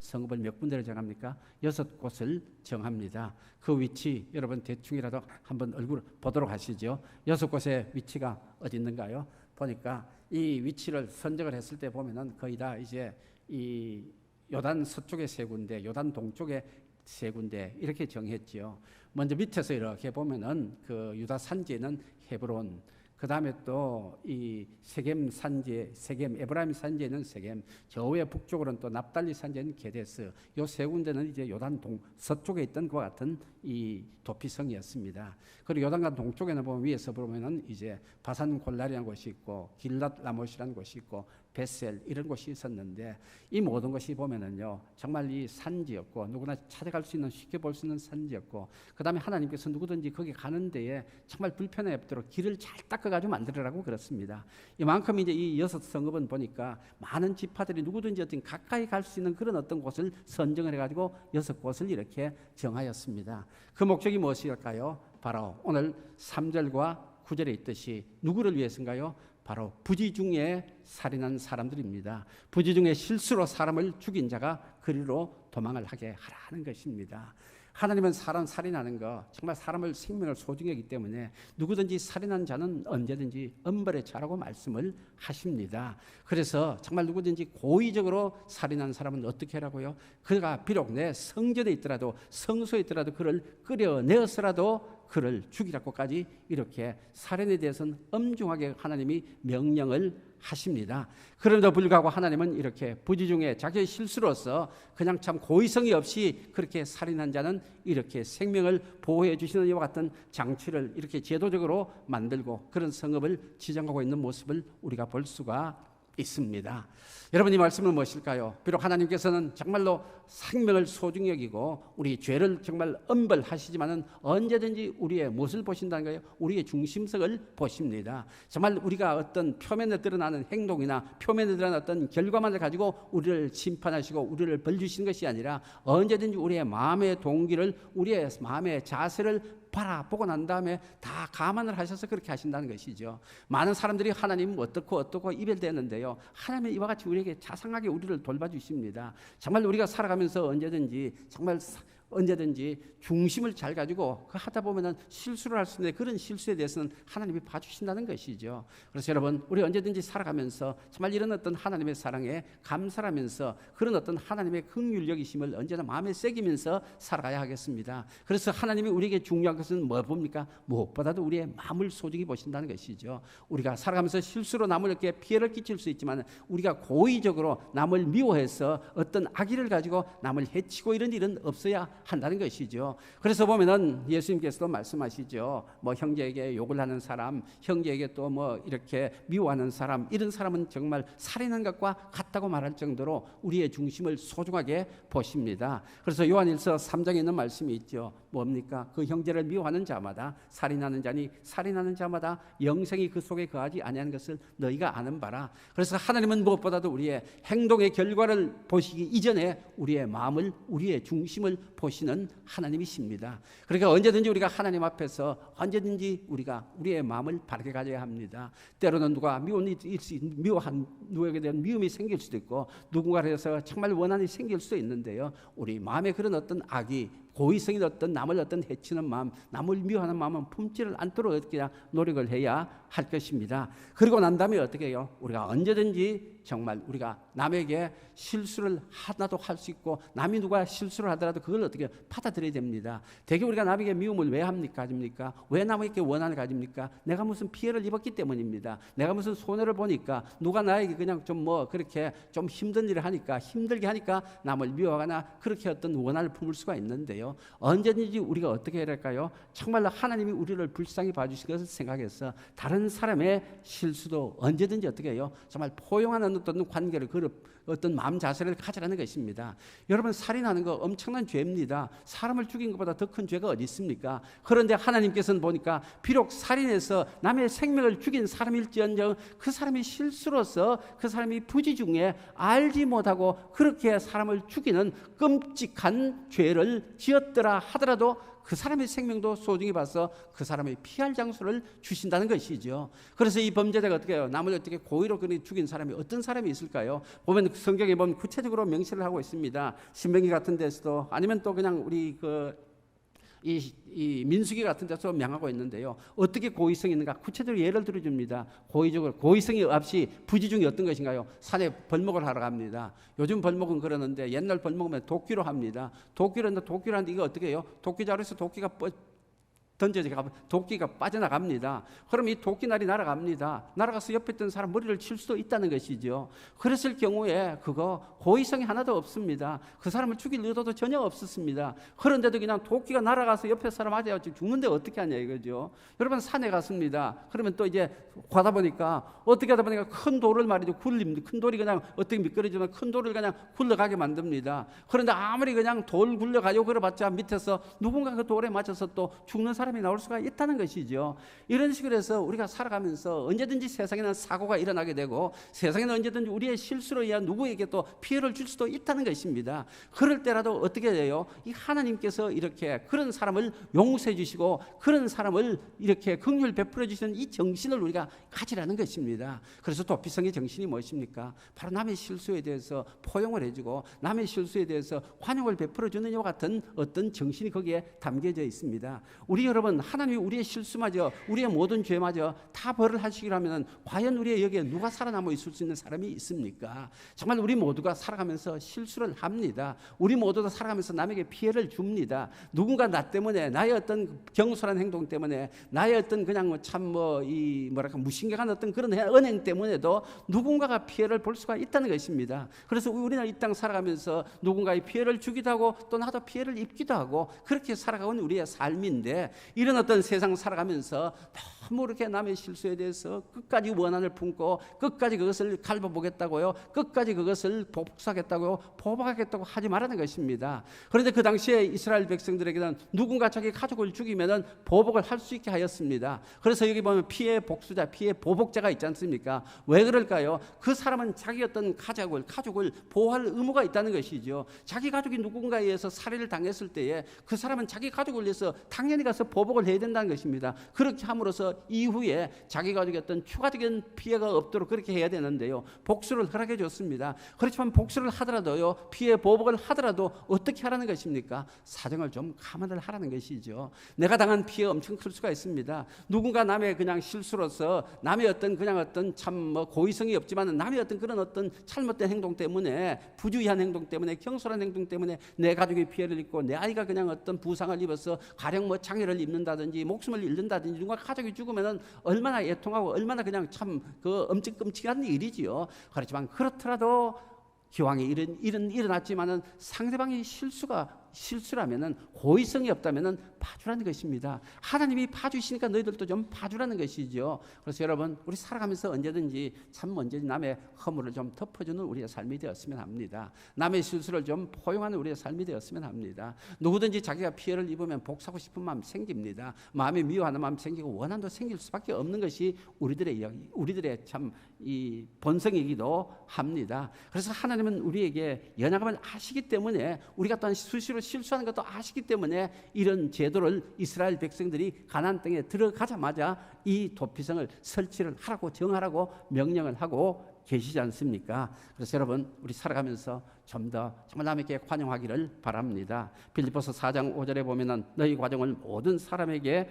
성읍을 몇 군데를 정합니까? 6곳을 정합니다. 그 위치 여러분 대충이라도 한번 얼굴 보도록 하시죠. 6곳의 위치가 어디 있는가요? 보니까 이 위치를 선정을 했을 때 보면은 거의 다 이제 이 요단 서쪽에 3군데, 요단 동쪽에 3군데 이렇게 정했지요. 먼저 밑에서 이렇게 보면은 그 유다 산지에는 헤브론, 그 다음에 또 이 세겜 산지, 세겜 에브라임 산지에는 세겜, 저 위에 북쪽으로는 또 납달리 산지에는 게데스. 요 3군데는 이제 요단 서쪽에 있던 그와 같은 이 도피성이었습니다. 그리고 요단강 동쪽에는 보면 위에서 보면은 이제 바산 골라리라는 곳이 있고 길랏 라못이라는 곳이 있고 베셀 이런 곳이 있었는데 이 모든 것이 보면은요 정말 이 산지였고 누구나 찾아갈 수 있는 쉽게 볼 수 있는 산지였고 그 다음에 하나님께서 누구든지 거기 가는 데에 정말 불편함이 없도록 길을 잘 닦아가지고 만들으라고 그렇습니다. 이만큼 이제 이 6 성읍은 보니까 많은 지파들이 누구든지 어떤 가까이 갈 수 있는 그런 어떤 곳을 선정을 해가지고 6곳을 이렇게 정하였습니다. 그 목적이 무엇일까요? 바로 오늘 3절과 9절에 있듯이 누구를 위해서인가요? 바로 부지 중에 살인한 사람들입니다. 부지 중에 실수로 사람을 죽인 자가 그리로 도망을 하게 하라는 것입니다. 하나님은 사람 살인하는 거 정말 사람을 생명을 소중히 하기 때문에 누구든지 살인한 자는 언제든지 엄벌에 처하라고 말씀을 하십니다. 그래서 정말 누구든지 고의적으로 살인한 사람은 어떻게 하라고요? 그가 비록 내 성전에 있더라도 성소에 있더라도 그를 끌어내어서라도 그를 죽이라고까지 이렇게 살인에 대해서는 엄중하게 하나님이 명령을 하십니다. 그럼에도 불구하고 하나님은 이렇게 부지 중에 자기의 실수로서 그냥 참 고의성이 없이 그렇게 살인한 자는 이렇게 생명을 보호해 주시는 이와 같은 장치를 이렇게 제도적으로 만들고 그런 성읍을 지정하고 있는 모습을 우리가 볼 수가 있습니다. 여러분 이 말씀은 무엇일까요? 비록 하나님께서는 정말로 생명을 소중히 여기고 우리 죄를 정말 엄벌하시지만은 언제든지 우리의 무엇을 보신다는 거예요? 우리의 중심성을 보십니다. 정말 우리가 어떤 표면에 드러나는 행동이나 표면에 드러나는 어떤 결과만을 가지고 우리를 심판하시고 우리를 벌 주시는 것이 아니라 언제든지 우리의 마음의 동기를 우리의 마음의 자세를 바라보고 난 다음에 다 감안을 하셔서 그렇게 하신다는 것이죠. 많은 사람들이 하나님 어떻고 이별되는데요. 하나님은 이와 같이 우리에게 자상하게 우리를 돌봐주십니다. 정말 우리가 살아가면서 언제든지 중심을 잘 가지고 하다 보면은 실수를 할 수 있는데 그런 실수에 대해서는 하나님이 봐주신다는 것이죠. 그래서 여러분 우리 언제든지 살아가면서 정말 이런 어떤 하나님의 사랑에 감사하면서 그런 어떤 하나님의 긍휼 여기심을 언제나 마음에 새기면서 살아가야 하겠습니다. 그래서 하나님이 우리에게 중요한 것은 뭐 봅니까? 무엇보다도 우리의 마음을 소중히 보신다는 것이죠. 우리가 살아가면서 실수로 남에게 피해를 끼칠 수 있지만 우리가 고의적으로 남을 미워해서 어떤 악의를 가지고 남을 해치고 이런 일은 없어야 한다는 것이죠. 그래서 보면은 예수님께서도 말씀하시죠. 뭐 형제에게 욕을 하는 사람, 형제에게 또 뭐 이렇게 미워하는 사람, 이런 사람은 정말 살인한 것과 같다고 말할 정도로 우리의 중심을 소중하게 보십니다. 그래서 요한일서 3장에 있는 말씀이 있죠. 뭡니까? 그 형제를 미워하는 자마다 살인하는 자니 살인하는 자마다 영생이 그 속에 거하지 아니하는 것을 너희가 아는 바라. 그래서 하나님은 무엇보다도 우리의 행동의 결과를 보시기 이전에 우리의 마음을, 우리의 중심을 보시는 하나님이십니다. 그러니까 언제든지 우리가 하나님 앞에서 언제든지 우리가 우리의 마음을 바르게 가져야 합니다. 때로는 누가 미워한 누구에게 대한 미움이 생길 수도 있고 누군가에 대해서 정말 원한이 생길 수도 있는데요. 우리 마음에 그런 어떤 악이 고의성이 어떤 남을 어떤 해치는 마음, 남을 미워하는 마음은 품지를 않도록 어떻게 노력을 해야 할 것입니다. 그리고 난 다음에 어떻게 해요? 우리가 언제든지 정말 우리가 남에게 실수를 하나도 할 수 있고 남이 누가 실수를 하더라도 그걸 어떻게 받아들여야 됩니다. 대개 우리가 남에게 미움을 왜 가집니까? 왜 남에게 원한을 가집니까? 내가 무슨 피해를 입었기 때문입니다. 내가 무슨 손해를 보니까 누가 나에게 그냥 좀 뭐 그렇게 좀 힘든 일을 하니까 힘들게 하니까 남을 미워하거나 그렇게 어떤 원한을 품을 수가 있는데요. 언제든지 우리가 어떻게 해야 할까요? 정말로 하나님이 우리를 불쌍히 봐주신 것을 생각해서 다른 사람의 실수도 언제든지 어떻게 해요? 정말 포용하는 어떤 관계를 어떤 마음 자세를 가지라는 것입니다. 여러분 살인하는 거 엄청난 죄입니다. 사람을 죽인 것보다 더 큰 죄가 어디 있습니까? 그런데 하나님께서는 보니까 비록 살인해서 남의 생명을 죽인 사람일지언정 그 사람이 실수로서 그 사람이 부지 중에 알지 못하고 그렇게 사람을 죽이는 끔찍한 죄를 지었더라 하더라도 그 사람의 생명도 소중히 봐서 그 사람의 피할 장소를 주신다는 것이죠. 그래서 이 범죄자가 어떻게 해요? 남을 어떻게 고의로 죽인 사람이 어떤 사람이 있을까요? 보면 이런 성경에 보면 구체적으로 명시를 하고 있습니다. 신명기 같은 데서도 아니면 또 그냥 우리 이 민수기 같은 데서 명하고 있는데요. 어떻게 고의성이 있는가 구체적으로 예를 들어줍니다. 고의성이 없이 부지중이 어떤 것인가요? 산에 벌목을 하러 갑니다. 요즘 벌목은 그러는데 옛날 벌목은 도끼로 합니다. 도끼로 하는데 이거 어떻게 해요? 도끼자루에서 도끼가 던져지가 도끼가 빠져나갑니다. 그럼 이 도끼날이 날아갑니다. 날아가서 옆에 있던 사람 머리를 칠 수도 있다는 것이죠. 그랬을 경우에 그거 고의성이 하나도 없습니다. 그 사람을 죽일 의도도 전혀 없었습니다. 그런데도 그냥 도끼가 날아가서 옆에 사람 맞아야 죽는데 어떻게 하냐 이거죠. 여러분 산에 갔습니다. 그러면 또 이제 가다 보니까 어떻게 하다 보니까 큰 돌을 말이죠. 굴립니다. 큰 돌이 그냥 어떻게 미끄러지면 큰 돌을 그냥 굴러가게 만듭니다. 그런데 아무리 그냥 돌 굴려가지고 그래봤자 밑에서 누군가 그 돌에 맞아서 또 죽는 사람이 나올 수가 있다는 것이죠. 이런 식으로 해서 우리가 살아가면서 언제든지 세상에는 사고가 일어나게 되고 세상에는 언제든지 우리의 실수로 인해 누구에게 또 피해를 줄 수도 있다는 것입니다. 그럴 때라도 어떻게 돼요? 이 하나님께서 이렇게 그런 사람을 용서해 주시고 그런 사람을 이렇게 긍휼 베풀어 주시는 이 정신을 우리가 가지라는 것입니다. 그래서 도피성의 정신이 무엇입니까? 바로 남의 실수에 대해서 포용을 해주고 남의 실수에 대해서 환영을 베풀어 주는 이와 같은 어떤 정신이 거기에 담겨져 있습니다. 우리 여러분 하나님이 우리의 실수마저 우리의 모든 죄마저 다 벌을 하시기로 하면 과연 우리의 여기에 누가 살아남아 있을 수 있는 사람이 있습니까? 정말 우리 모두가 살아가면서 실수를 합니다. 우리 모두가 살아가면서 남에게 피해를 줍니다. 누군가 나 때문에 나의 어떤 경솔한 행동 때문에 나의 어떤 그냥 참 무신경한 어떤 그런 언행 때문에도 누군가가 피해를 볼 수가 있다는 것입니다. 그래서 우리는 이 땅 살아가면서 누군가의 피해를 주기도 하고 또 나도 피해를 입기도 하고 그렇게 살아가는 우리의 삶인데 이런 어떤 세상 살아가면서 너무 이렇게 남의 실수에 대해서 끝까지 원한을 품고 끝까지 그것을 갈아보겠다고요. 끝까지 그것을 복수하겠다고요. 보복하겠다고 하지 말라는 것입니다. 그런데 그 당시에 이스라엘 백성들에게는 누군가 자기 가족을 죽이면 보복을 할 수 있게 하였습니다. 그래서 여기 보면 피해 복수자, 피해 보복자가 있지 않습니까? 왜 그럴까요? 그 사람은 자기 어떤 가족을 보호할 의무가 있다는 것이죠. 자기 가족이 누군가에 의해서 살해를 당했을 때에 그 사람은 자기 가족을 위해서 당연히 가서 보복을 해야 된다는 것입니다. 그렇게 함으로써 이후에 자기 가족의 어떤 추가적인 피해가 없도록 그렇게 해야 되는데요. 복수를 허락해 줬습니다. 그렇지만 복수를 하더라도요, 피해 보복을 하더라도 어떻게 하라는 것입니까? 사정을 좀 감안을 하라는 것이죠. 내가 당한 피해가 엄청 클 수가 있습니다. 누군가 남의 그냥 실수로서 남의 어떤 그냥 어떤 참 고의성이 없지만 남의 어떤 그런 어떤 잘못된 행동 때문에 부주의한 행동 때문에 경솔한 행동 때문에 내 가족이 피해를 입고 내 아이가 그냥 어떤 부상을 입어서 가령 장애를 입는다든지 목숨을 잃는다든지 누가 가족이 죽으면 얼마나 애통하고 얼마나 그냥 참 그 엄청끔찍한 일이지요. 그렇지만 그렇더라도 기왕에 일은 일어났지만은 상대방의 실수라면은 고의성이 없다면은 봐주라는 것입니다. 하나님이 봐주시니까 너희들도 좀 봐주라는 것이죠. 그래서 여러분 우리 살아가면서 언제든지 남의 허물을 좀 덮어주는 우리의 삶이 되었으면 합니다. 남의 실수를 좀 포용하는 우리의 삶이 되었으면 합니다. 누구든지 자기가 피해를 입으면 복수하고 싶은 마음 생깁니다. 마음에 미워하는 마음 생기고 원한도 생길 수밖에 없는 것이 우리들의 참 이 본성이기도 합니다. 그래서 하나님은 우리에게 연약함을 아시기 때문에 우리가 또한 수시로 실수하는 것도 아시기 때문에 이런 제도를 이스라엘 백성들이 가나안 땅에 들어가자마자 이 도피성을 설치를 하라고 정하라고 명령을 하고 계시지 않습니까? 그래서 여러분 우리 살아가면서 좀 더 정말 남에게 환영하기를 바랍니다. 빌립보서 4장 5절에 보면은 너희 과정을 모든 사람에게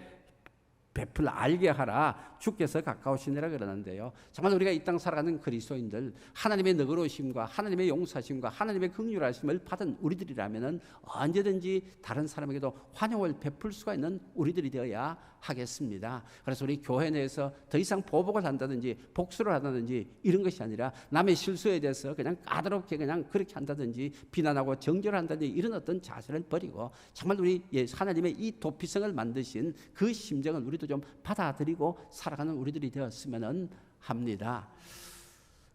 베풀 알게 하라 주께서 가까우시니라 그러는데요. 정말 우리가 이 땅 살아가는 그리스도인들 하나님의 너그러우심과 하나님의 용서하심과 하나님의 긍휼하심을 받은 우리들이라면 언제든지 다른 사람에게도 환영을 베풀 수가 있는 우리들이 되어야 하겠습니다. 그래서 우리 교회 내에서 더 이상 보복을 한다든지 복수를 한다든지 이런 것이 아니라 남의 실수에 대해서 그냥 까다롭게 그냥 그렇게 한다든지 비난하고 정죄를 한다든지 이런 어떤 자세를 버리고 정말 우리 하나님의 이 도피성을 만드신 그 심정을 우리도 좀 받아들이고 살아가는 우리들이 되었으면 합니다.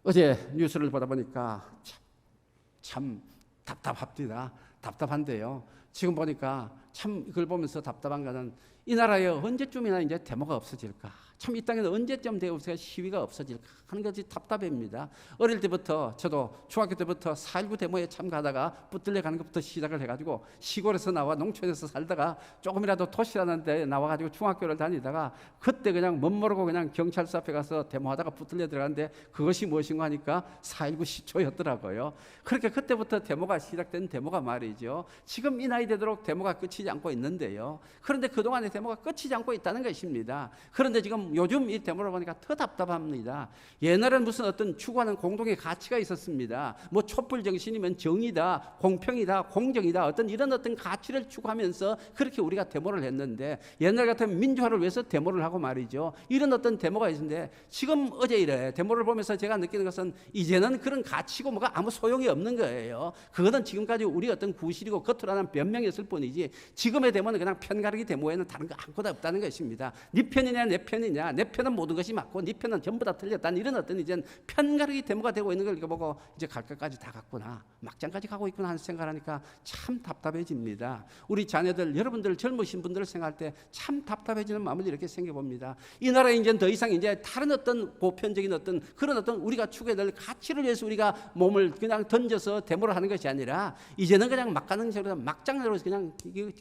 어제 뉴스를 보다 보니까 참 답답합니다. 답답한데요. 지금 보니까 참 이걸 보면서 답답한 거는 이 나라에 언제쯤이나 이제 데모가 없어질까? 참 이 땅에는 언제쯤 되어서 시위가 없어질까 하는 것이 답답합니다. 어릴 때부터 저도 중학교 때부터 4.19 데모에 참가하다가 붙들려 가는 것부터 시작을 해가지고 시골에서 나와 농촌에서 살다가 조금이라도 도시라는 데 나와가지고 중학교를 다니다가 그때 그냥 멋모르고 그냥 경찰서 앞에 가서 데모하다가 붙들려 들어갔는데 그것이 무엇인가 하니까 4.19 시초였더라고요. 그렇게 그때부터 데모가 시작된 데모가 말이죠. 지금 이 나이 되도록 데모가 끝이지 않고 있는데요. 그런데 그동안의 데모가 끝이지 않고 있다는 것입니다. 그런데 지금 요즘 이 데모를 보니까 더 답답합니다. 옛날에는 무슨 어떤 추구하는 공동의 가치가 있었습니다. 뭐 촛불 정신이면 정의다, 공평이다, 공정이다, 어떤 이런 어떤 가치를 추구하면서 그렇게 우리가 데모를 했는데 옛날 같으면 민주화를 위해서 데모를 하고 말이죠. 이런 어떤 데모가 있는데 지금 어제 이래 데모를 보면서 제가 느끼는 것은 이제는 그런 가치고 뭐가 아무 소용이 없는 거예요. 그거는 지금까지 우리 어떤 구실이고 겉으로 하는 변명이었을 뿐이지 지금의 데모는 그냥 편가르기 데모에는 다른 거 아무것도 없다는 것입니다. 네 편이냐 내 편이냐, 내 편은 모든 것이 맞고 네 편은 전부 다 틀렸다는 이런 어떤 이제 편가르기 데모가 되고 있는 걸 보고 이제 갈 것까지 다 갔구나, 막장까지 가고 있구나 하는 생각을 하니까 참 답답해집니다. 우리 자녀들, 여러분들 젊으신 분들을 생각할 때 참 답답해지는 마음을 이렇게 생겨봅니다. 이 나라에 이제 더 이상 이제 다른 어떤 보편적인 어떤 그런 어떤 우리가 추구해야 될 가치를 위해서 우리가 몸을 그냥 던져서 데모를 하는 것이 아니라 이제는 그냥 막가능식으로 막장으로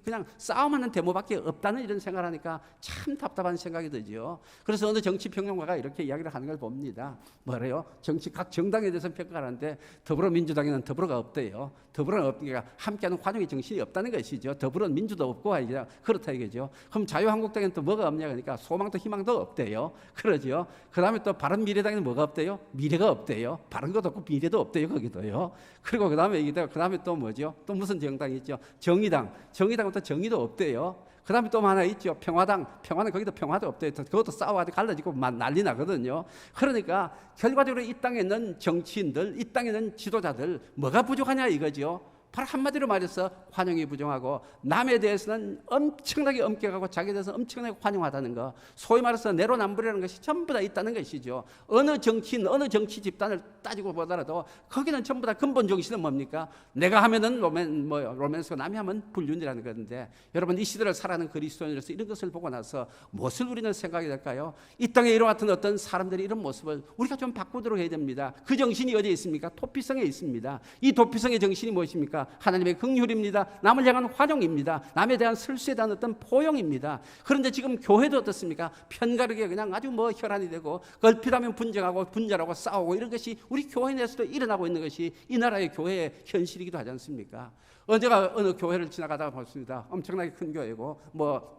그냥 싸움하는 데모밖에 없다는 이런 생각을 하니까 참 답답한 생각이 들죠. 그래서 어느 정치평론가가 이렇게 이야기를 하는 걸 봅니다. 뭐래요? 각 정당에 대해서 평가를 하는데 더불어민주당에는 더불어가 없대요. 더불어는 없으니까 함께하는 환영의 정신이 없다는 것이죠. 더불어는 민주도 없고 그렇다 이거죠. 그럼 자유한국당에는 또 뭐가 없냐 그러니까 소망도 희망도 없대요. 그러죠. 그 다음에 또 바른미래당에는 뭐가 없대요? 미래가 없대요. 바른 것도 없고 미래도 없대요. 거기도요. 그리고 그 다음에 또 뭐죠? 또 무슨 정당이 있죠? 정의당은 또 정의도 없대요. 그 다음에 또 하나 있죠. 평화는 거기도 평화도 없대요. 그것도 싸워가지고 갈라지고 난리 나거든요. 그러니까 결과적으로 이 땅에 있는 정치인들, 이 땅에 있는 지도자들 뭐가 부족하냐 이거죠. 바로 한마디로 말해서 환영이 부족하고 남에 대해서는 엄청나게 엄격하고 자기에 대해서 엄청나게 환영하다는 거, 소위 말해서 내로남불이라는 것이 전부 다 있다는 것이죠. 어느 정치인, 어느 정치 집단을 따지고 보더라도 거기는 전부 다 근본 정신은 뭡니까? 내가 하면은 로맨스고 남이 하면 불륜이라는 건데, 여러분 이 시대를 살아가는 그리스도인으로서 이런 것을 보고 나서 무엇을 우리는 생각이 될까요? 이 땅에 이런 같은 어떤 사람들이 이런 모습을 우리가 좀 바꾸도록 해야 됩니다. 그 정신이 어디에 있습니까? 도피성에 있습니다. 이 도피성의 정신이 무엇입니까? 하나님의 긍휼입니다. 남을 향한 환영입니다. 남에 대한 슬수에 대한 어떤 포용입니다. 그런데 지금 교회도 어떻습니까? 편가르게 그냥 아주 혈안이 되고 걸핏하면 분쟁하고 분열하고 싸우고 이런 것이 우리 교회 내에서도 일어나고 있는 것이 이 나라의 교회의 현실이기도 하지 않습니까? 언제가 어느 교회를 지나가다가 봤습니다. 엄청나게 큰 교회고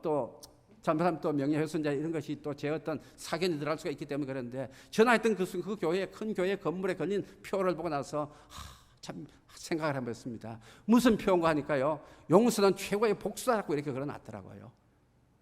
또 잘못하면 또 명예훼손자 이런 것이 또 제 어떤 사견이 들어갈 수가 있기 때문에 그런데 전화했던 그 교회, 큰 교회 건물에 걸린 표를 보고 나서 참 생각을 해봤습니다. 무슨 표인가 하니까요, 용서는 최고의 복수다라고 이렇게 걸어놨더라고요.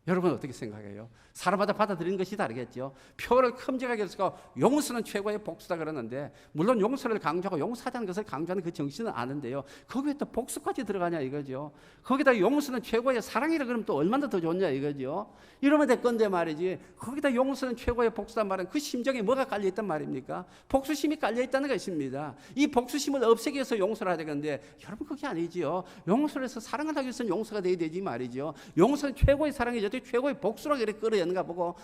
여러분 어떻게 생각해요? 사람마다 받아들이는 것이 다르겠죠. 표를 큼직하게 해서 용서는 최고의 복수다 그러는데, 물론 용서를 강조하고 용서하자는 것을 강조하는 그 정신은 아는데요, 거기에 또 복수까지 들어가냐 이거죠. 거기다 용서는 최고의 사랑이라 그러면 또 얼마나 더 좋냐 이거죠. 이러면 될 건데 말이지, 거기다 용서는 최고의 복수단 말은 그 심정에 뭐가 깔려있단 말입니까? 복수심이 깔려있다는 것입니다. 이 복수심을 없애기 위해서 용서를 해야 되는데, 여러분 그게 아니지요. 용서를 해서 사랑을 하기 위해서는 용서가 돼야 되지 말이죠. 용서는 최고의 사랑이죠. 최고의 복수라고 이렇게 끌어였는가 보고,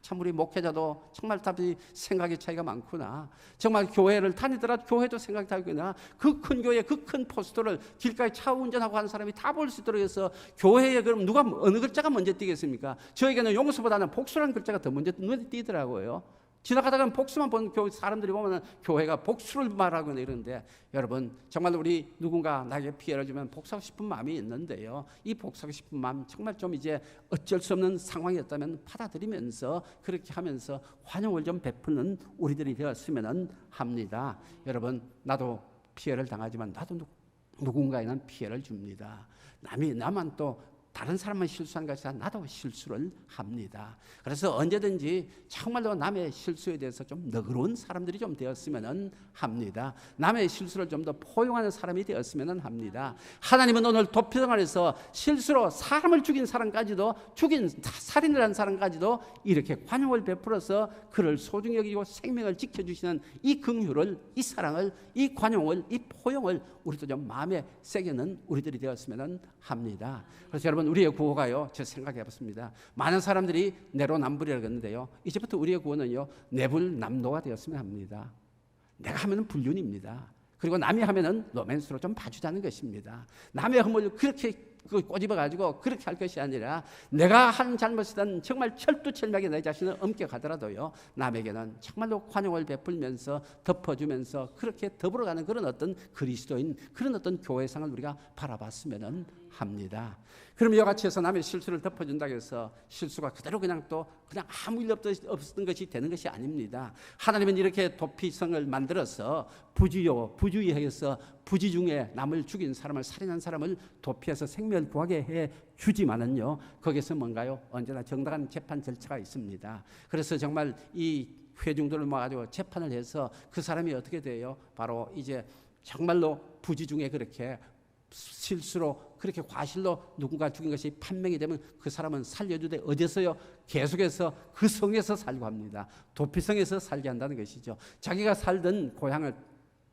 참 우리 목회자도 정말 답이 생각의 차이가 많구나. 정말 교회를 다니더라도 교회도 생각이 다르구나. 그 큰 교회, 그 큰 포스터를 길가에 차 운전하고 하는 사람이 다 볼 수 있도록 해서 교회에 그럼 어느 글자가 먼저 띄겠습니까? 저에게는 용서보다는 복수라는 글자가 더 먼저 눈에 띄더라고요. 지나가다가 복수만 보는 사람들이 보면 교회가 복수를 말하고 이러는데, 여러분 정말 우리 누군가 나에게 피해를 주면 복수하고 싶은 마음이 있는데요, 이 복수하고 싶은 마음 정말 좀 이제 어쩔 수 없는 상황이었다면 받아들이면서 그렇게 하면서 환영을 좀 베푸는 우리들이 되었으면 합니다. 여러분 나도 피해를 당하지만 나도 누군가에는 피해를 줍니다. 나만 또 다른 사람만 실수한 것이 아니라 나도 실수를 합니다. 그래서 언제든지 정말로 남의 실수에 대해서 좀 너그러운 사람들이 좀 되었으면 합니다. 남의 실수를 좀 더 포용하는 사람이 되었으면 합니다. 하나님은 오늘 도피성 안에서 실수로 사람을 죽인 사람까지도, 죽인 살인을 한 사람까지도 이렇게 관용을 베풀어서 그를 소중히 여기고 생명을 지켜주시는 이 긍휼을, 이 사랑을, 이 관용을, 이 포용을 우리도 좀 마음에 새기는 우리들이 되었으면 합니다. 그래서 여러분, 우리의 구호가요, 제 생각해 봤습니다. 많은 사람들이 내로남불이라고 했는데요, 이제부터 우리의 구호는요, 내불남노가 되었으면 합니다. 내가 하면은 불륜입니다. 그리고 남이 하면은 로맨스로 좀 봐주자는 것입니다. 남의 허물을 그렇게 꼬집어가지고 그렇게 할 것이 아니라, 내가 한 잘못이든 정말 철두철미하게 내 자신을 엄격하더라도요, 남에게는 정말로 관용을 베풀면서 덮어주면서 그렇게 더불어가는 그런 어떤 그리스도인, 그런 어떤 교회상을 우리가 바라봤으면 합니다. 그럼 이와 같이 해서 남의 실수를 덮어준다고 해서 실수가 그대로 그냥 아무 일 없었던 것이 되는 것이 아닙니다. 하나님은 이렇게 도피성을 만들어서 부주의해서 부지 중에 남을 죽인 사람을, 살인한 사람을 도피해서 생명을 구하게 해 주지만은요, 거기서 뭔가요? 언제나 정당한 재판 절차가 있습니다. 그래서 정말 이 회중들을 모아가지고 재판을 해서 그 사람이 어떻게 돼요? 바로 이제 정말로 부지 중에 그렇게 실수로, 그렇게 과실로 누군가 죽인 것이 판명이 되면 그 사람은 살려주되 어디서요? 계속해서 그 성에서 살고 합니다. 도피성에서 살게 한다는 것이죠. 자기가 살던 고향을,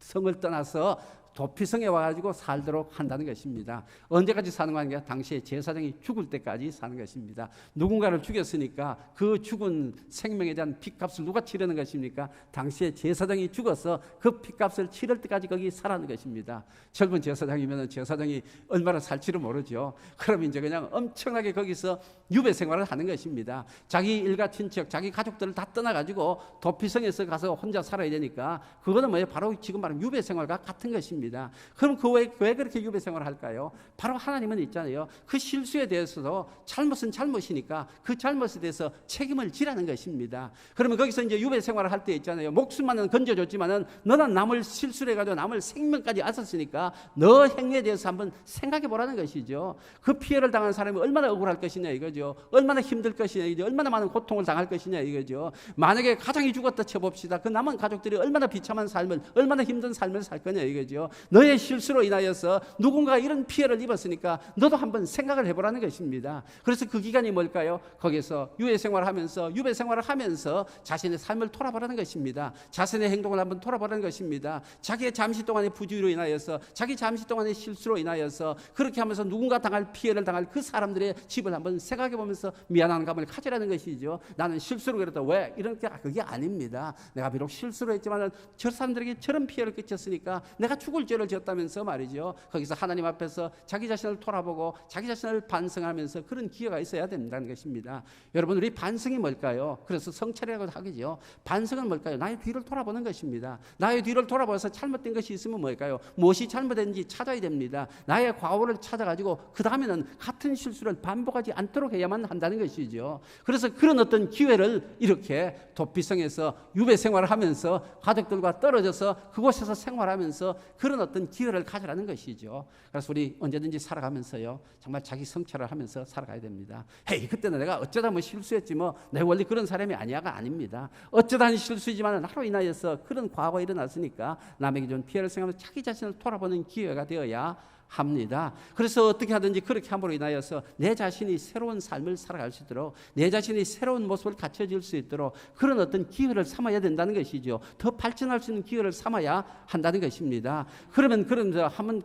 성을 떠나서 도피성에 와가지고 살도록 한다는 것입니다. 언제까지 사는 거 아니냐? 당시에 제사장이 죽을 때까지 사는 것입니다. 누군가를 죽였으니까 그 죽은 생명에 대한 핏값을 누가 치르는 것입니까? 당시에 제사장이 죽어서 그 핏값을 치를 때까지 거기 살아는 것입니다. 젊은 제사장이면 제사장이 얼마나 살지를 모르죠. 그럼 이제 그냥 엄청나게 거기서 유배 생활을 하는 것입니다. 자기 일가 친척, 자기 가족들을 다 떠나가지고 도피성에서 가서 혼자 살아야 되니까 그거는 뭐예요? 바로 지금 말하는 유배 생활과 같은 것입니다. 그럼 왜 그렇게 유배 생활을 할까요? 바로 하나님은 있잖아요. 그 실수에 대해서도 잘못은 잘못이니까 그 잘못에 대해서 책임을 지라는 것입니다. 그러면 거기서 이제 유배 생활을 할 때 있잖아요. 목숨만은 건져줬지만은 너는 남을 실수를 해가지고 남을 생명까지 앗았으니까 너 행위에 대해서 한번 생각해 보라는 것이죠. 그 피해를 당한 사람이 얼마나 억울할 것이냐 이거죠. 얼마나 힘들 것이냐 이거죠. 얼마나 많은 고통을 당할 것이냐 이거죠. 만약에 가장이 죽었다 쳐봅시다. 그 남은 가족들이 얼마나 비참한 삶을, 얼마나 힘든 삶을 살 거냐 이거죠. 너의 실수로 인하여서 누군가가 이런 피해를 입었으니까 너도 한번 생각을 해보라는 것입니다. 그래서 그 기간이 뭘까요? 거기서 유배 생활을 하면서 자신의 삶을 돌아보라는 것입니다. 자신의 행동을 한번 돌아보라는 것입니다. 자기의 잠시 동안의 부주의로 인하여서, 자기 잠시 동안의 실수로 인하여서 그렇게 하면서 누군가 피해를 당할 그 사람들의 집을 한번 생각해 보면서 미안한 감을 가지라는 것이죠. 나는 실수로 그랬다. 왜? 이런 게 그게 아닙니다. 내가 비록 실수로 했지만 저 사람들에게 저런 피해를 끼쳤으니까 내가 죽을 죄를 지었다면서 말이죠. 거기서 하나님 앞에서 자기 자신을 돌아보고 자기 자신을 반성하면서 그런 기회가 있어야 된다는 것입니다. 여러분, 우리 반성이 뭘까요? 그래서 성찰이라고 하겠죠. 반성은 뭘까요? 나의 뒤를 돌아보는 것입니다. 나의 뒤를 돌아봐서 잘못된 것이 있으면 뭘까요? 무엇이 잘못된지 찾아야 됩니다. 나의 과오를 찾아가지고 그 다음에는 같은 실수를 반복하지 않도록 해야만 한다는 것이죠. 그래서 그런 어떤 기회를 이렇게 도피성에서 유배 생활을 하면서 가족들과 떨어져서 그곳에서 생활하면서 그런 어떤 기회를 가져라는 것이죠. 그래서 우리 언제든지 살아가면서요, 정말 자기 성찰을 하면서 살아가야 됩니다. 헤이, 그때는 내가 어쩌다 뭐 실수했지 뭐 내 원래 그런 사람이 아니야가 아닙니다. 어쩌다 실수이지만 나로 인하여서 그런 과거가 일어났으니까 남에게 준 피해를 생각하면서 자기 자신을 돌아보는 기회가 되어야 합니다. 그래서 어떻게 하든지 그렇게 함으로 인하여서 내 자신이 새로운 삶을 살아갈 수 있도록, 내 자신이 새로운 모습을 갖춰질 수 있도록 그런 어떤 기회를 삼아야 된다는 것이죠. 더 발전할 수 있는 기회를 삼아야 한다는 것입니다. 그러면 한번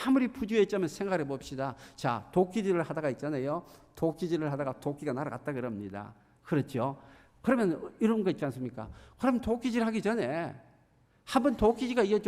아무리 부주의했자면 생각해 봅시다. 자, 도끼질을 하다가 있잖아요. 도끼질을 하다가 도끼가 날아갔다 그럽니다. 그렇죠? 그러면 이런 거 있지 않습니까? 그럼 도끼질 하기 전에 한번 도끼지가 이게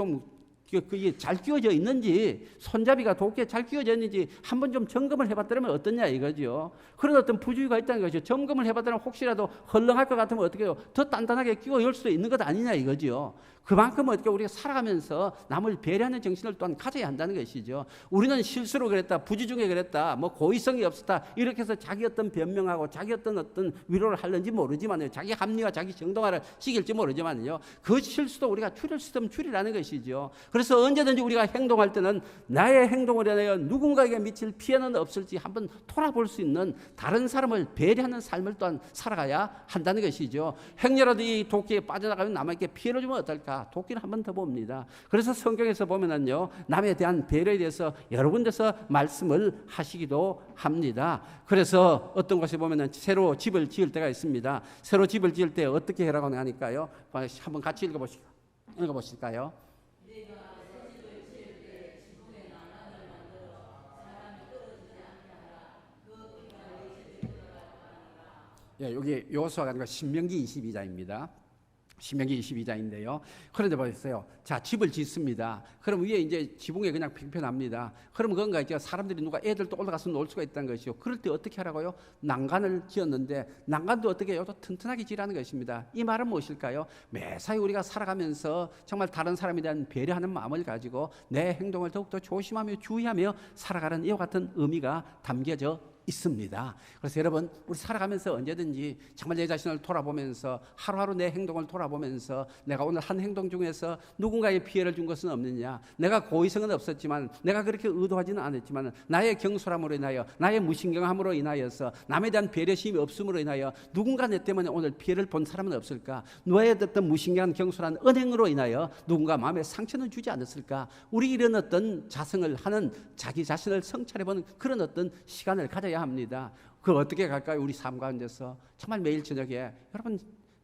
그게 잘 끼워져 있는지, 손잡이가 도끼에 잘 끼워져 있는지 한번 좀 점검을 해봤더라면 어떠냐 이거죠. 그런 어떤 부주의가 있다는 것이죠. 점검을 해봤더라면 혹시라도 헐렁할 것 같으면 어떻게 해요? 더 단단하게 끼워 열 수도 있는 것 아니냐 이거죠. 그만큼 어떻게 우리가 살아가면서 남을 배려하는 정신을 또한 가져야 한다는 것이죠. 우리는 실수로 그랬다, 부지 중에 그랬다, 뭐 고의성이 없었다 이렇게 해서 자기 어떤 변명하고 자기 어떤 위로를 하는지 모르지만요, 자기 합리화, 자기 정당화를 시킬지 모르지만요, 그 실수도 우리가 줄일 수 있으면 줄이라는 것이죠. 그래서 언제든지 우리가 행동할 때는 나의 행동을 인하여 누군가에게 미칠 피해는 없을지 한번 돌아볼 수 있는, 다른 사람을 배려하는 삶을 또한 살아가야 한다는 것이죠. 행여라도 이 도끼에 빠져나가면 남에게 피해를 주면 어떨까? 도끼를 한 번 더 봅니다. 그래서 성경에서 보면은요, 남에 대한 배려에 대해서 여러 군데서 말씀을 하시기도 합니다. 그래서 어떤 곳에 보면은 새로 집을 지을 때가 있습니다. 새로 집을 지을 때 어떻게 해라고 하니까요, 한번 같이 읽어보실까요? 예, 여기 여호수아가 아니라 신명기 22장입니다. 신명기 22장인데요. 그런데 보세요. 자, 집을 짓습니다. 그럼 위에 이제 지붕에 그냥 평평합니다. 그러면 그건가 있죠. 사람들이 누가 애들 또 올라가서 놀 수가 있다는 것이요. 그럴 때 어떻게 하라고요? 난간을 지었는데 난간도 어떻게 해요? 튼튼하게 지라는 것입니다. 이 말은 무엇일까요? 매사에 우리가 살아가면서 정말 다른 사람에 대한 배려하는 마음을 가지고 내 행동을 더욱더 조심하며 주의하며 살아가는 이와 같은 의미가 담겨져 있습니다. 그래서 여러분, 우리 살아가면서 언제든지 정말 내 자신을 돌아보면서 하루하루 내 행동을 돌아보면서 내가 오늘 한 행동 중에서 누군가에 피해를 준 것은 없느냐, 내가 고의성은 없었지만 내가 그렇게 의도하지는 않았지만 나의 경솔함으로 인하여, 나의 무신경함으로 인하여서, 남에 대한 배려심이 없음으로 인하여 누군가 내 때문에 오늘 피해를 본 사람은 없을까? 너의 어떤 무신경한 경솔한 언행으로 인하여 누군가 마음에 상처는 주지 않았을까? 우리 이런 어떤 자성을 하는, 자기 자신을 성찰해보는 그런 어떤 시간을 가져야 합니다. 그걸 어떻게 갈까요? 우리 삶 가운데서 정말 매일 저녁에 여러분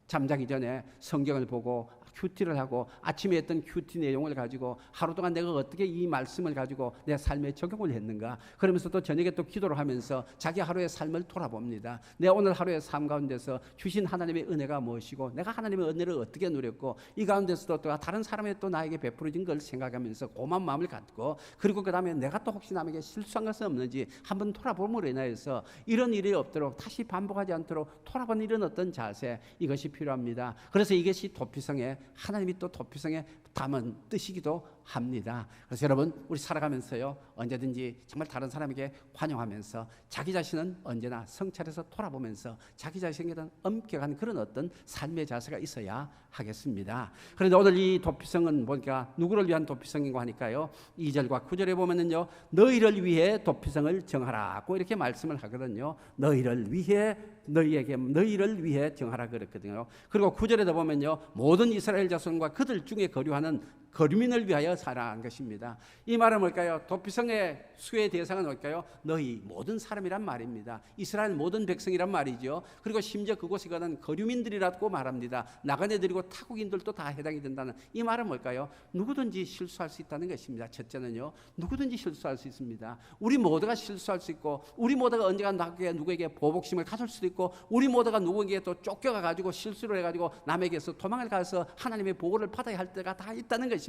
잠자기 전에 성경을 보고 큐티를 하고 아침에 했던 큐티 내용을 가지고 하루 동안 내가 어떻게 이 말씀을 가지고 내 삶에 적용을 했는가, 그러면서 또 저녁에 또 기도를 하면서 자기 하루의 삶을 돌아봅니다. 내 오늘 하루의 삶 가운데서 주신 하나님의 은혜가 무엇이고 내가 하나님의 은혜를 어떻게 누렸고 이 가운데서도 또 다른 사람의 또 나에게 베풀어진 걸 생각하면서 고마운 마음을 갖고, 그리고 그 다음에 내가 또 혹시 남에게 실수한 것은 없는지 한번 돌아봄으로 인하여서 이런 일이 없도록, 다시 반복하지 않도록 돌아보는 이런 어떤 자세, 이것이 필요합니다. 그래서 이것이 도피성의, 하나님이 또 도피성에 담은 뜻이기도 합니다. 그래서 여러분, 우리 살아가면서요, 언제든지 정말 다른 사람에게 환영하면서 자기 자신은 언제나 성찰해서 돌아보면서 자기 자신에 대한 엄격한 그런 어떤 삶의 자세가 있어야 하겠습니다. 그런데 오늘 이 도피성은 보니까 누구를 위한 도피성인고 하니까요, 2절과 9절에 보면은요, 너희를 위해 도피성을 정하라고 이렇게 말씀을 하거든요. 너희를 위해, 너희를 위해 정하라 그랬거든요. 그리고 9절에도 보면요, 모든 이스라엘 자손과 그들 중에 거류하는 거류민을 위하여 살아간 것입니다. 이 말은 뭘까요? 도피성의 수의 대상은 뭘까요? 너희 모든 사람이란 말입니다. 이스라엘 모든 백성이란 말이죠. 그리고 심지어 그곳에 가는 거류민들이라고 말합니다. 나그네들이고 타국인들도 다 해당이 된다는 이 말은 뭘까요? 누구든지 실수할 수 있다는 것입니다. 첫째는요, 누구든지 실수할 수 있습니다. 우리 모두가 실수할 수 있고, 우리 모두가 언젠가 누구에게 보복심을 가질 수도 있고, 우리 모두가 누구에게 또 쫓겨가 가지고 실수를 해가지고 남에게서 도망을 가서 하나님의 보호를 받아야 할 때가 다 있다는 것입니다.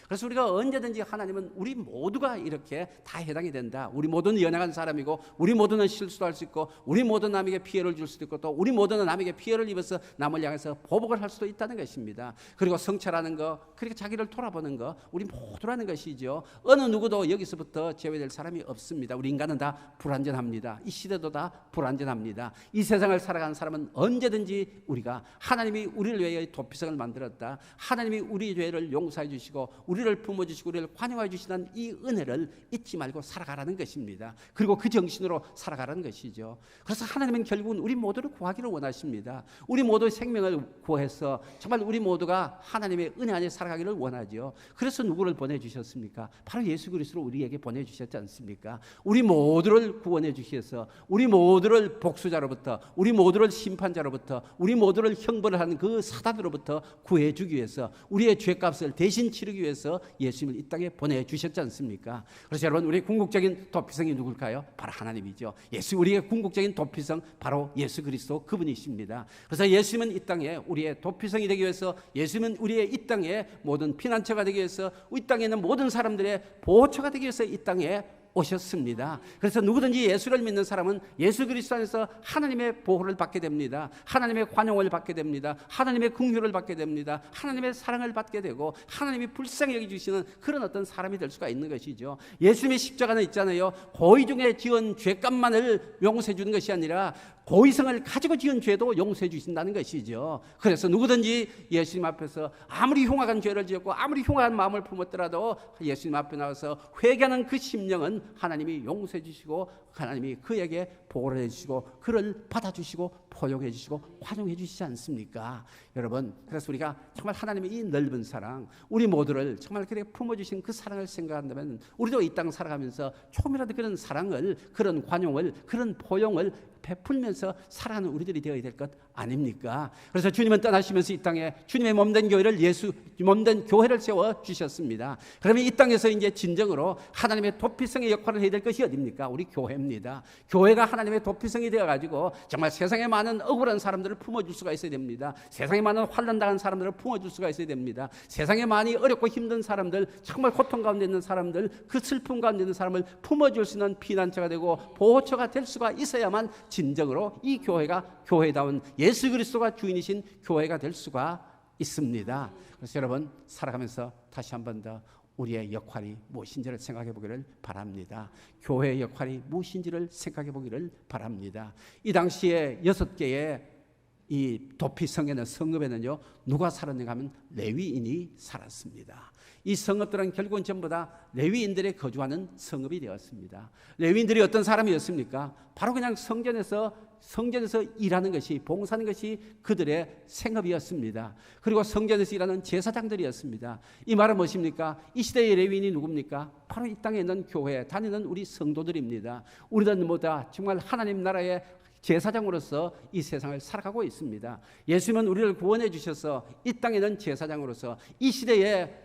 그래서 우리가 언제든지 하나님은 우리 모두가 이렇게 다 해당이 된다. 우리 모두는 연약한 사람이고, 우리 모두는 실수도 할 수 있고, 우리 모두는 남에게 피해를 줄 수도 있고, 또 우리 모두는 남에게 피해를 입어서 남을 향해서 보복을 할 수도 있다는 것입니다. 그리고 성찰하는 거, 그렇게 자기를 돌아보는 거, 우리 모두라는 것이죠. 어느 누구도 여기서부터 제외될 사람이 없습니다. 우리 인간은 다 불완전합니다. 이 시대도 다 불완전합니다. 이 세상을 살아가는 사람은 언제든지 우리가, 하나님이 우리를 위해 도피성을 만들었다, 하나님이 우리 죄를 용서해 주시고 우리를 품어주시고 우리를 환영해 주시는 이 은혜를 잊지 말고 살아가라는 것입니다. 그리고 그 정신으로 살아가라는 것이죠. 그래서 하나님은 결국은 우리 모두를 구하기를 원하십니다. 우리 모두의 생명을 구해서 정말 우리 모두가 하나님의 은혜 안에 살아가기를 원하죠. 그래서 누구를 보내주셨습니까? 바로 예수 그리스도를 우리에게 보내주셨지 않습니까? 우리 모두를 구원해 주셔서 우리 모두를 복수자로부터, 우리 모두를 심판자로부터, 우리 모두를 형벌을 하는 그 사단으로부터 구해주기 위해서, 우리의 죄값을 대신 치르기 위해서 예수님을 이 땅에 보내주셨지 않습니까? 그래서 여러분, 우리의 궁극적인 도피성이 누굴까요? 바로 하나님이죠. 우리의 궁극적인 도피성 바로 예수 그리스도 그분이십니다. 그래서 예수님은 이 땅에 우리의 도피성이 되기 위해서, 예수님은 우리의 이 땅에 모든 피난처가 되기 위해서, 이 땅에 있는 모든 사람들의 보호처가 되기 위해서 이 땅에 오셨습니다. 그래서 누구든지 예수를 믿는 사람은 예수 그리스도 안에서 하나님의 보호를 받게 됩니다. 하나님의 관용을 받게 됩니다. 하나님의 긍휼을 받게 됩니다. 하나님의 사랑을 받게 되고 하나님이 불쌍히 여기주시는 그런 어떤 사람이 될 수가 있는 것이죠. 예수님의 십자가는 있잖아요. 고의 중에 지은 죄값만을 용서해 주는 것이 아니라 고의성을 가지고 지은 죄도 용서해 주신다는 것이죠. 그래서 누구든지 예수님 앞에서 아무리 흉악한 죄를 지었고 아무리 흉악한 마음을 품었더라도 예수님 앞에 나와서 회개하는 그 심령은 하나님이 용서해 주시고 하나님이 그에게 보호를 해주시고 그를 받아주시고 포용해 주시고 환용해 주시지 않습니까? 여러분, 그래서 우리가 정말 하나님의 이 넓은 사랑, 우리 모두를 정말 그렇게 품어주신 그 사랑을 생각한다면 우리도 이 땅 살아가면서 조금이라도 그런 사랑을, 그런 관용을, 그런 포용을 베풀면서 살아가는 우리들이 되어야 될 것 아닙니까? 그래서 주님은 떠나시면서 이 땅에 주님의 몸된 교회를 몸된 교회를 세워 주셨습니다. 그러면 이 땅에서 이제 진정으로 하나님의 도피성의 역할을 해야 될 것이 어디입니까? 우리 교회입니다. 교회가 하나님의 도피성이 되어가지고 정말 세상에 많은 억울한 사람들을 품어줄 수가 있어야 됩니다. 세상에 많은 환난당한 사람들을 품어줄 수가 있어야 됩니다. 세상에 많이 어렵고 힘든 사람들, 정말 고통 가운데 있는 사람들, 그 슬픔 가운데 있는 사람을 품어줄 수 있는 피난처가 되고 보호처가 될 수가 있어야만 진정으로 이 교회가 교회다운 예수 그리스도가 주인이신 교회가 될 수가 있습니다. 그래서 여러분, 살아가면서 다시 한 번 더 우리의 역할이 무엇인지를 생각해 보기를 바랍니다. 교회의 역할이 무엇인지를 생각해 보기를 바랍니다. 이 당시에 6개의 이 도피성에는, 성읍에는요, 누가 살았는가 하면 레위인이 살았습니다. 이 성읍들은 결국은 전부 다 레위인들이 거주하는 성읍이 되었습니다. 레위인들이 어떤 사람이었습니까? 바로 그냥 성전에서 일하는 것이, 봉사하는 것이 그들의 생업이었습니다. 그리고 성전에서 일하는 제사장들이었습니다. 이 말은 무엇입니까? 이 시대의 레위인이 누굽니까? 바로 이 땅에 있는 교회에 다니는 우리 성도들입니다. 우리들은 모두 정말 하나님 나라의 제사장으로서 이 세상을 살아가고 있습니다. 예수님은 우리를 구원해 주셔서 이 땅에 있는 제사장으로서 이 시대에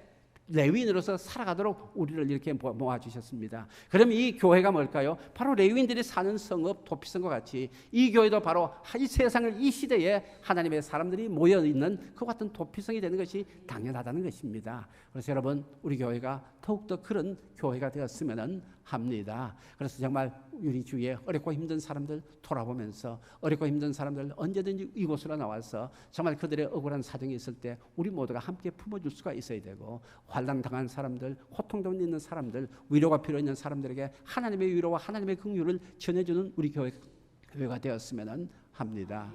레위인으로서 살아가도록 우리를 이렇게 모아주셨습니다. 그럼 이 교회가 뭘까요? 바로 레위인들이 사는 성읍, 도피성과 같이 이 교회도 바로 이 세상을, 이 시대에 하나님의 사람들이 모여있는 그 같은 도피성이 되는 것이 당연하다는 것입니다. 그래서 여러분, 우리 교회가 더욱더 그런 교회가 되었으면 합니다. 그래서 정말 우리 주위에 어렵고 힘든 사람들 돌아보면서 어렵고 힘든 사람들 언제든지 이곳으로 나와서 정말 그들의 억울한 사정이 있을 때 우리 모두가 함께 품어줄 수가 있어야 되고, 환난당한 사람들, 고통도 있는 사람들, 위로가 필요 있는 사람들에게 하나님의 위로와 하나님의 긍휼을 전해주는 우리 교회가 되었으면 합니다.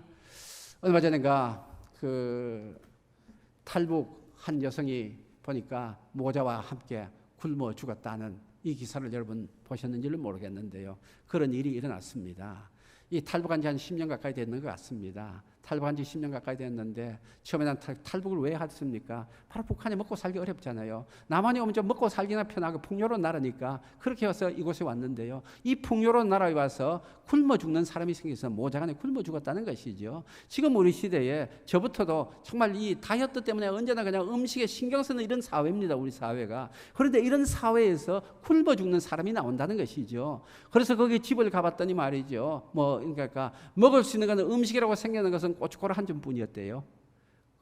얼마 전인가 탈북 한 여성이 보니까 모자와 함께 굶어 죽었다는 이 기사를 여러분 보셨는지는 모르겠는데요. 그런 일이 일어났습니다. 이 탈북한 지 한 10년 가까이 됐는 것 같습니다. 탈북한 지 10년 가까이 됐는데 처음에는 탈북을 왜 했습니까? 바로 북한이 먹고 살기 어렵잖아요. 남한이 오면 좀 먹고 살기나 편하고 풍요로운 나라니까 그렇게 와서 이곳에 왔는데요. 이 풍요로운 나라에 와서 굶어 죽는 사람이 생겨서 모자간에 굶어 죽었다는 것이죠. 지금 우리 시대에 저부터도 정말 이 다이어트 때문에 언제나 그냥 음식에 신경 쓰는 이런 사회입니다. 우리 사회가. 그런데 이런 사회에서 굶어 죽는 사람이 나온다는 것이죠. 그래서 거기 집을 가봤더니 말이죠. 그러니까 먹을 수 있는 것은 음식이라고 생각하는 것은 고춧가루 한 줌뿐이었대요.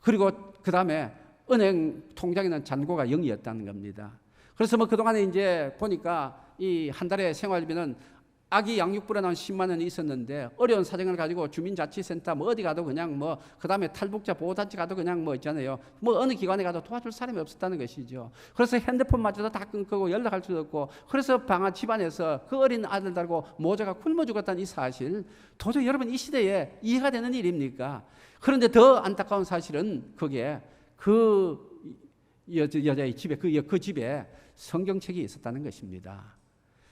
그리고 그 다음에 은행 통장에는 잔고가 0이었다는 겁니다. 그래서 그동안에 이제 보니까 이 한 달에 생활비는 아기 양육비로 나온 10만 원이 있었는데 어려운 사정을 가지고 주민자치센터 어디 가도 그냥 그 다음에 탈북자 보호단체 가도 그냥 있잖아요. 어느 기관에 가도 도와줄 사람이 없었다는 것이죠. 그래서 핸드폰마저도 다 끊고 연락할 수도 없고, 그래서 집안에서 그 어린 아들들하고 모자가 굶어 죽었다는 이 사실, 도저히 여러분 이 시대에 이해가 되는 일입니까? 그런데 더 안타까운 사실은 거기에 그 여자의 집에 그 집에 성경책이 있었다는 것입니다.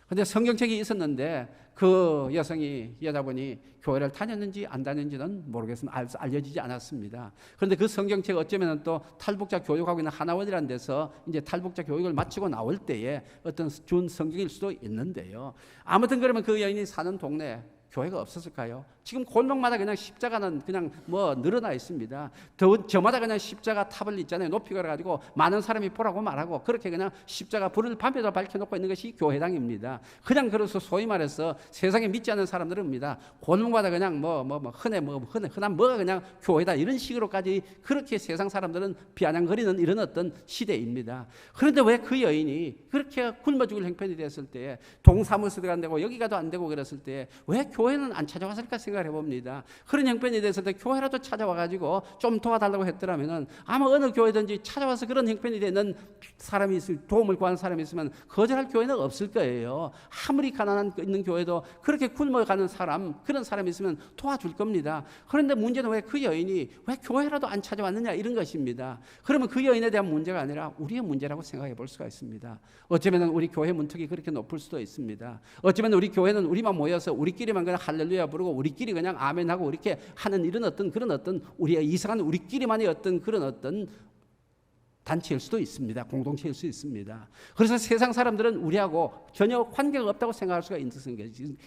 그런데 성경책이 있었는데 그 여자분이 교회를 다녔는지 안 다녔는지는 모르겠습니다. 알려지지 않았습니다. 그런데 그 성경책 어쩌면 또 탈북자 교육하고 있는 하나원이라는 데서 이제 탈북자 교육을 마치고 나올 때에 어떤 준 성경일 수도 있는데요. 아무튼 그러면 그 여인이 사는 동네 교회가 없었을까요? 지금 골목마다 그냥 십자가는 그냥 뭐 늘어나 있습니다. 저마다 그냥 십자가 탑을 있잖아요. 높이 걸어가지고 많은 사람이 보라고 말하고 그렇게 그냥 십자가 불을 밤에도 밝혀놓고 있는 것이 교회당입니다. 그냥 그래서 소위 말해서 세상에 믿지 않는 사람들입니다. 골목마다 그냥 흔한 뭐가 그냥 교회다 이런 식으로까지 그렇게 세상 사람들은 비아냥거리는 이런 어떤 시대입니다. 그런데 왜 그 여인이 그렇게 굶어 죽을 형편이 됐을 때 동사무소도 안 되고 여기 가도 안 되고 그랬을 때 왜 교회는 안 찾아왔을까 생각을 해봅니다. 그런 형편이 됐을 때 교회라도 찾아와가지고 좀 도와달라고 했더라면은 아마 어느 교회든지 찾아와서 그런 형편이 되는 사람이 도움을 구하는 사람이 있으면 거절할 교회는 없을 거예요. 아무리 가난한 있는 교회도 그렇게 굶어가는 그런 사람이 있으면 도와줄 겁니다. 그런데 문제는 왜 그 여인이 왜 교회라도 안 찾아왔느냐 이런 것입니다. 그러면 그 여인에 대한 문제가 아니라 우리의 문제라고 생각해 볼 수가 있습니다. 어쩌면 우리 교회 문턱이 그렇게 높을 수도 있습니다. 어쩌면 우리 교회는 우리만 모여서 우리끼리만 그냥 할렐루야 부르고 우리끼리 그냥 아멘하고 이렇게 하는 이런 그런 우리의 이상한 우리끼리만의 그런 단체일 수도 있습니다. 공동체일 수 있습니다. 그래서 세상 사람들은 우리하고 전혀 관계가 없다고 생각할 수가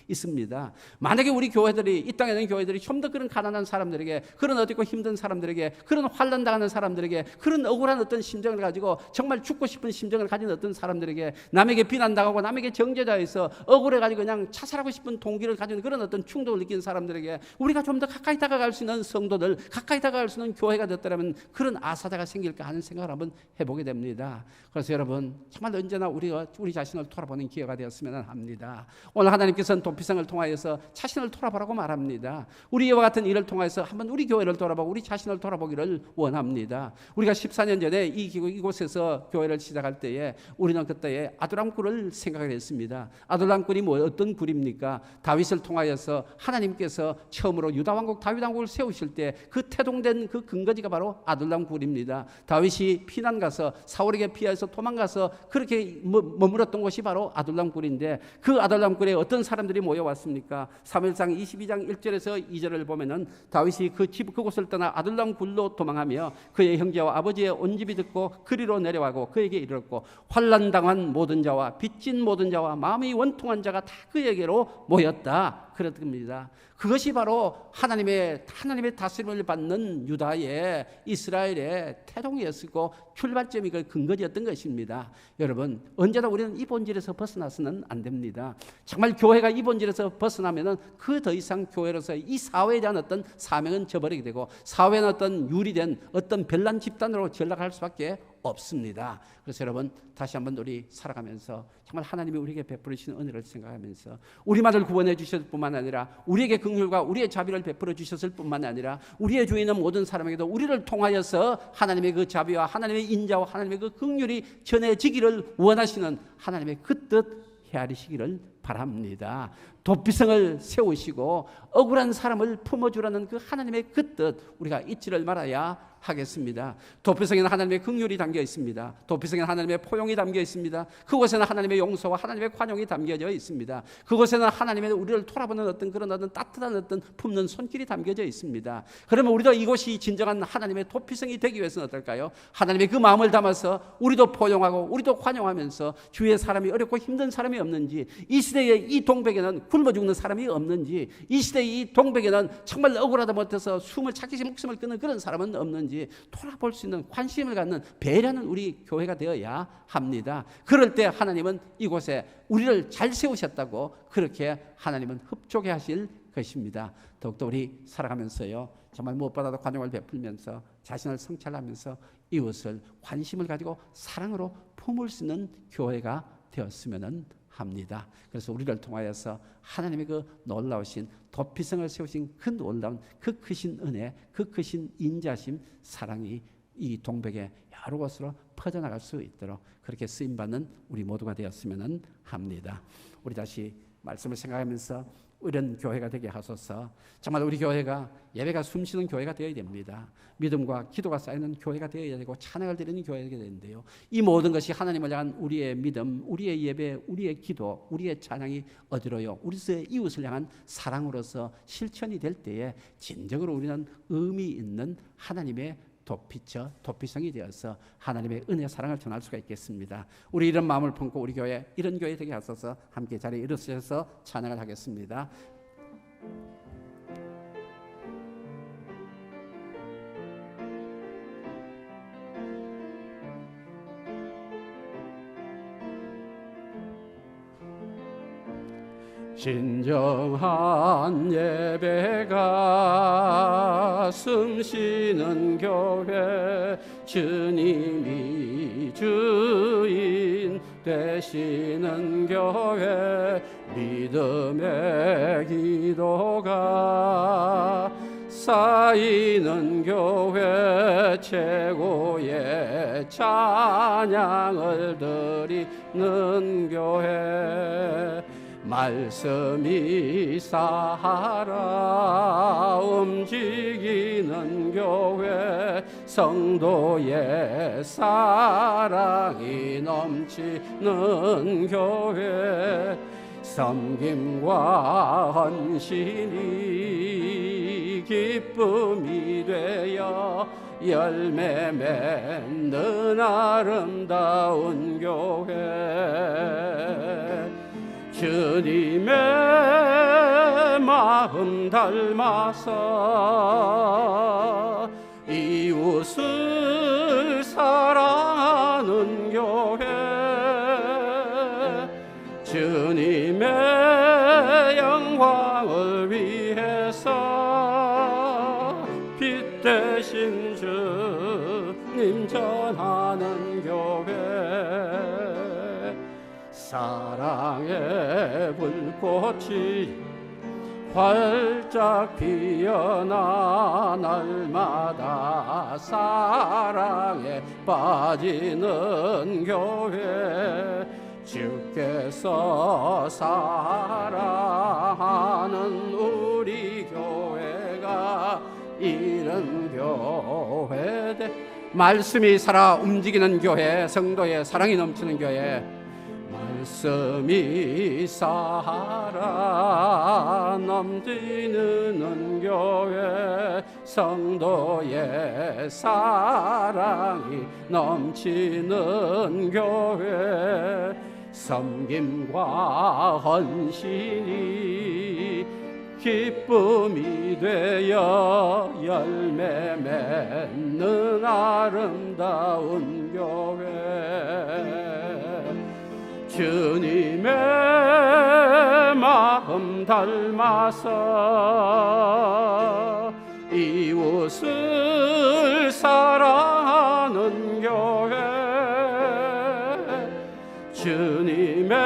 있습니다. 만약에 우리 교회들이 이 땅에 있는 교회들이 좀 더 그런 가난한 사람들에게 그런 어둡고 힘든 사람들에게 그런 환난당하는 사람들에게 그런 억울한 어떤 심정을 가지고 정말 죽고 싶은 심정을 가진 어떤 사람들에게 남에게 비난당하고 남에게 정죄자에서 억울해가지고 그냥 자살하고 싶은 동기를 가진 그런 어떤 충동을 느끼는 사람들에게 우리가 좀 더 가까이 다가갈 수 있는 성도들 가까이 다가갈 수 있는 교회가 됐더라면 그런 아사자가 생길까 하는 생각을 한번 해보게 됩니다. 그래서 여러분 정말 언제나 우리 자신을 돌아보는 기회가 되었으면 합니다. 오늘 하나님께서는 도피성을 통하여서 자신을 돌아보라고 말합니다. 우리 이와 같은 일을 통해서 한번 우리 교회를 돌아보고 우리 자신을 돌아보기를 원합니다. 우리가 14년 전에 이곳에서 교회를 시작할 때에 우리는 그때에 아둘람 굴을 생각을 했습니다. 아둘람 굴이 어떤 굴입니까? 다윗을 통하여서 하나님께서 처음으로 유다왕국 다윗왕국을 세우실 때 그 태동된 그 근거지가 바로 아둘람 굴입니다. 다윗이 피난 가서 사울에게 피해서 도망가서 그렇게 머물었던 곳이 바로 아둘람 굴인데 그 아둘람 굴에 어떤 사람들이 모여왔습니까? 사무엘상 22장 1절에서 2절을 보면은 다윗이 그곳을 떠나 아둘람 굴로 도망하며 그의 형제와 아버지의 온 집이 듣고 그리로 내려가고 그에게 이르렀고 환난당한 모든 자와 빚진 모든 자와 마음이 원통한 자가 다 그에게로 모였다. 그렇습니다. 그것이 바로 하나님의 다스림을 받는 유다의 이스라엘의 태동이었고 출발점이 그 근거지였던 것입니다. 여러분 언제나 우리는 이 본질에서 벗어나서는 안 됩니다. 정말 교회가 이 본질에서 벗어나면은 그 더 이상 교회로서 이 사회에 대한 어떤 사명은 저버리게 되고 사회는 어떤 유리된 어떤 별난 집단으로 전락할 수밖에 없습니다. 그래서 여러분 다시 한번 우리 살아가면서 정말 하나님이 우리에게 베풀어 주신 은혜를 생각하면서 우리만을 구원해 주셨을 뿐만 아니라 우리에게 긍휼과 우리의 자비를 베풀어 주셨을 뿐만 아니라 우리의 주위에 있는 모든 사람에게도 우리를 통하여서 하나님의 그 자비와 하나님의 인자와 하나님의 그 긍휼이 전해지기를 원하시는 하나님의 그 뜻 헤아리시기를 바랍니다. 도피성을 세우시고 억울한 사람을 품어주라는 그 하나님의 그 뜻 우리가 잊지를 말아야 하겠습니다. 도피성에는 하나님의 긍휼이 담겨 있습니다. 도피성에는 하나님의 포용이 담겨 있습니다. 그곳에는 하나님의 용서와 하나님의 관용이 담겨져 있습니다. 그곳에는 하나님의 우리를 돌아보는 어떤 따뜻한 어떤 품는 손길이 담겨져 있습니다. 그러면 우리도 이곳이 진정한 하나님의 도피성이 되기 위해서는 어떨까요? 하나님의 그 마음을 담아서 우리도 포용하고 우리도 관용하면서 주위에 사람이 어렵고 힘든 사람이 없는지, 이 시대에 이 동백에는 굶어 죽는 사람이 없는지, 이 시대의 이 동백에는 정말 억울하다 못해서 숨을 차기 목숨을 끊는 그런 사람은 없는지 돌아볼 수 있는 관심을 갖는 배려하는 우리 교회가 되어야 합니다. 그럴 때 하나님은 이곳에 우리를 잘 세우셨다고 그렇게 하나님은 흡족해 하실 것입니다. 더욱더 우리 살아가면서요 정말 무엇보다도 관용을 베풀면서 자신을 성찰하면서 이웃을 관심을 가지고 사랑으로 품을 수 있는 교회가 되었으면 합니다. 그래서 우리를 통하여서 하나님의 그 놀라우신 도피성을 세우신 그 놀라운 그 크신 은혜, 그 크신 인자심, 사랑이 이 동백의 여러 곳으로 퍼져나갈 수 있도록 그렇게 쓰임받는 우리 모두가 되었으면 합니다. 우리 다시 말씀을 생각하면서 이런 교회가 되게 하소서. 정말 우리 교회가 예배가 숨쉬는 교회가 되어야 됩니다. 믿음과 기도가 쌓이는 교회가 되어야 되고 찬양을 드리는 교회가 되어야 되는데요. 이 모든 것이 하나님을 향한 우리의 믿음, 우리의 예배, 우리의 기도, 우리의 찬양이 어디로요? 우리의 이웃을 향한 사랑으로서 실천이 될 때에 진정으로 우리는 의미 있는 하나님의 도피성이 되어서 하나님의 은혜 사랑을 전할 수가 있겠습니다. 우리 이런 마음을 품고 우리 교회 이런 교회 되게 하소서. 함께 자리에 일어서셔서 찬양을 하겠습니다. 진정한 예배가 숨쉬는 교회, 주님이 주인 되시는 교회, 믿음의 기도가 쌓이는 교회, 최고의 찬양을 드리는 교회, 말씀이 살아 움직이는 교회, 성도의 사랑이 넘치는 교회, 섬김과 헌신이 기쁨이 되어 열매 맺는 아름다운 교회, 주님의 마음 닮아서 이웃을 사랑하는 교회, 주님의 영광을 위해서 빛 대신 주님 전하는 교회, 사랑의 불꽃이 활짝 피어나 날마다 사랑에 빠지는 교회, 주께서 사랑하는 우리 교회가 이런 교회, 말씀이 살아 움직이는 교회, 성도의 사랑이 넘치는 교회, 말씀이 살아 넘치는 교회, 성도의 사랑이 넘치는 교회, 섬김과 헌신이 기쁨이 되어 열매 맺는 아름다운 교회, 주님의 마음 닮아서 이웃을 사랑하는 교회, 주님의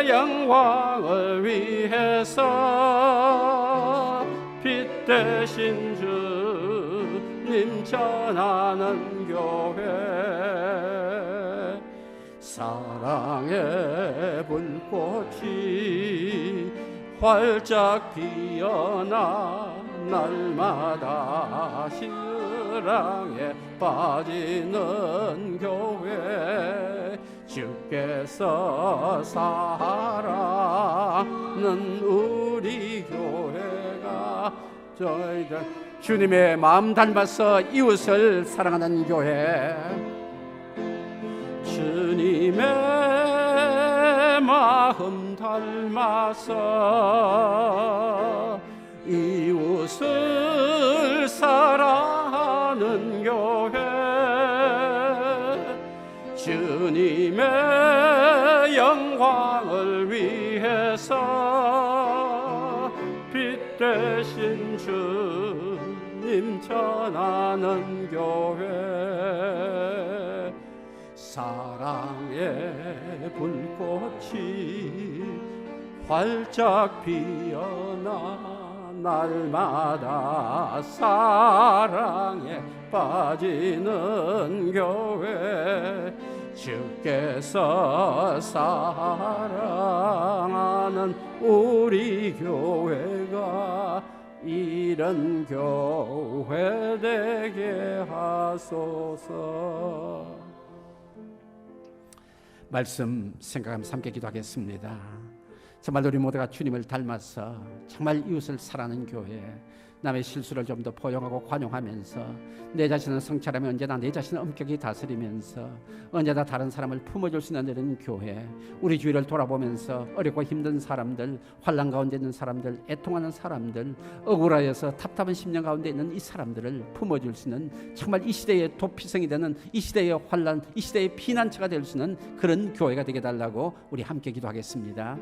영광을 위해서 빛 대신 주님 전하는 교회, 사랑의 불꽃이 활짝 피어나 날마다 사랑에 빠지는 교회, 주께서 사랑하는 우리 교회가 저희들 주님의 마음 닮아서 이웃을 사랑하는 교회, 주님의 마음 닮아서 이웃을 사랑하는 교회, 주님의 영광을 위해서 빛 대신 주님 전하는 교회, 사랑의 불꽃이 활짝 피어나 날마다 사랑에 빠지는 교회, 주께서 사랑하는 우리 교회가 이런 교회 되게 하소서. 말씀 생각하면서 함께 기도하겠습니다. 정말 우리 모두가 주님을 닮아서 정말 이웃을 사랑하는 교회, 남의 실수를 좀 더 포용하고 관용하면서 내 자신을 성찰하며 언제나 내 자신을 엄격히 다스리면서 언제나 다른 사람을 품어줄 수 있는 이런 교회, 우리 주위를 돌아보면서 어렵고 힘든 사람들, 환난 가운데 있는 사람들, 애통하는 사람들, 억울하여서 답답한 심령 가운데 있는 이 사람들을 품어줄 수 있는 정말 이 시대의 도피성이 되는, 이 시대의 환난, 이 시대의 피난처가 될 수 있는 그런 교회가 되게 달라고 우리 함께 기도하겠습니다.